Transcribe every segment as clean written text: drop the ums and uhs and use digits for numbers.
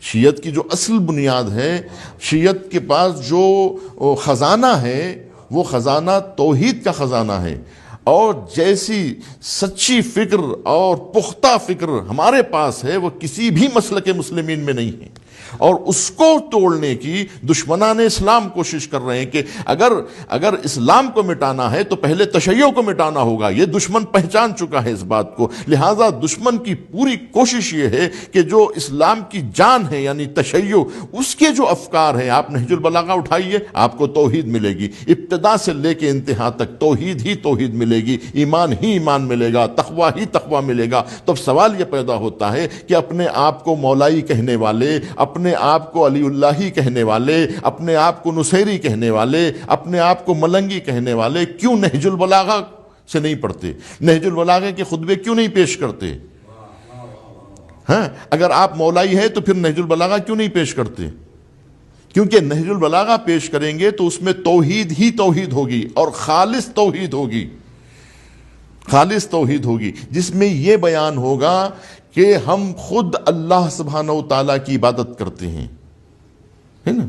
شیعت کی جو اصل بنیاد ہے، شیعت کے پاس جو خزانہ ہے وہ خزانہ توحید کا خزانہ ہے، اور جیسی سچی فکر اور پختہ فکر ہمارے پاس ہے وہ کسی بھی مسلک مسلمین میں نہیں ہے، اور اس کو توڑنے کی دشمنان اسلام کوشش کر رہے ہیں کہ اگر اسلام کو مٹانا ہے تو پہلے تشیع کو مٹانا ہوگا۔ یہ دشمن پہچان چکا ہے اس بات کو، لہٰذا دشمن کی پوری کوشش یہ ہے کہ جو اسلام کی جان ہے یعنی تشیع، اس کے جو افکار ہیں، آپ نہج البلاغہ اٹھائیے، آپ کو توحید ملے گی، ابتدا سے لے کے انتہا تک توحید ہی توحید ملے گی، ایمان ہی ایمان ملے گا، تقوی ہی تقوی ملے گا۔ تو اب سوال یہ پیدا ہوتا ہے کہ اپنے آپ کو مولائی کہنے والے، اپنے آپ کو علی اللہ کہنے والے، اپنے آپ کو نصیری کہنے والے، اپنے آپ کو ملنگی کہنے والے کیوں نہج البلاغہ سے نہیں پڑھتے؟ نہج البلاغہ کے خطبے کیوں نہیں پیش کرتے؟ ہاں، اگر آپ مولائی ہے تو پھر نہج البلاغہ کیوں نہیں پیش کرتے؟ کیونکہ نہج البلاغہ پیش کریں گے تو اس میں توحید ہی توحید ہوگی، اور خالص توحید ہوگی، خالص توحید ہوگی، جس میں یہ بیان ہوگا کہ ہم خود اللہ سبحانہ و تعالیٰ کی عبادت کرتے ہیں، ہے نا؟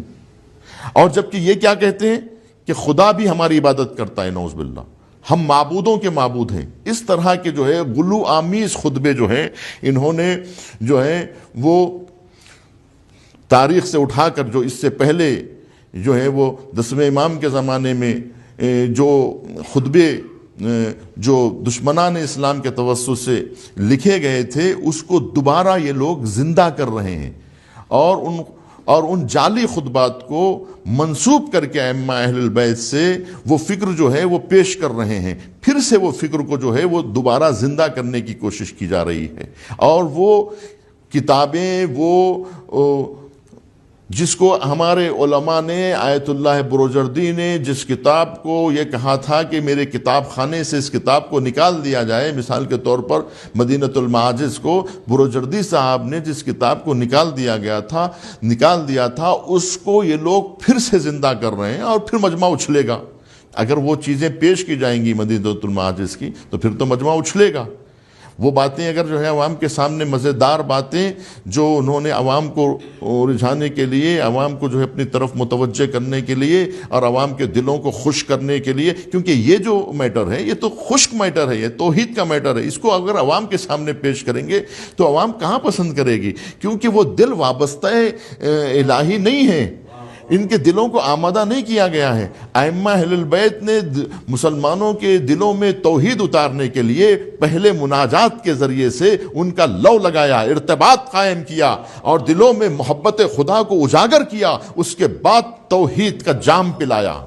اور جبکہ یہ کیا کہتے ہیں کہ خدا بھی ہماری عبادت کرتا ہے، نعوذ باللہ، ہم معبودوں کے معبود ہیں۔ اس طرح کے جو ہے غلو آمیز خطبے جو ہیں انہوں نے جو ہے وہ تاریخ سے اٹھا کر، جو اس سے پہلے جو ہے وہ 10ویں امام کے زمانے میں جو خطبے جو دشمنان اسلام کے توسط سے لکھے گئے تھے، اس کو دوبارہ یہ لوگ زندہ کر رہے ہیں، اور ان جعلی خطبات کو منسوب کر کے ائمہ اہل البیت سے وہ فکر جو ہے وہ پیش کر رہے ہیں۔ پھر سے وہ فکر کو جو ہے وہ دوبارہ زندہ کرنے کی کوشش کی جا رہی ہے، اور وہ کتابیں، وہ جس کو ہمارے علماء نے، آیت اللہ بروجردی نے جس کتاب کو یہ کہا تھا کہ میرے کتاب خانے سے اس کتاب کو نکال دیا جائے، مثال کے طور پر مدینۃ المعاجز کو بروجردی صاحب نے جس کتاب کو نکال دیا تھا، اس کو یہ لوگ پھر سے زندہ کر رہے ہیں، اور پھر مجمع اچھلے گا۔ اگر وہ چیزیں پیش کی جائیں گی مدینۃ المعاجز کی تو پھر تو مجمع اچھلے گا۔ وہ باتیں اگر جو ہے عوام کے سامنے مزیدار باتیں جو انہوں نے عوام کو رجھانے کے لیے، عوام کو جو ہے اپنی طرف متوجہ کرنے کے لیے، اور عوام کے دلوں کو خوش کرنے کے لیے، کیونکہ یہ جو میٹر ہے یہ تو خشک میٹر ہے، یہ توحید کا میٹر ہے، اس کو اگر عوام کے سامنے پیش کریں گے تو عوام کہاں پسند کرے گی؟ کیونکہ وہ دل وابستہ الہی نہیں ہے، ان کے دلوں کو آمادہ نہیں کیا گیا ہے۔ ائمہ اہل البیت نے مسلمانوں کے دلوں میں توحید اتارنے کے لیے پہلے مناجات کے ذریعے سے ان کا لو لگایا، ارتباط قائم کیا، اور دلوں میں محبت خدا کو اجاگر کیا، اس کے بعد توحید کا جام پلایا۔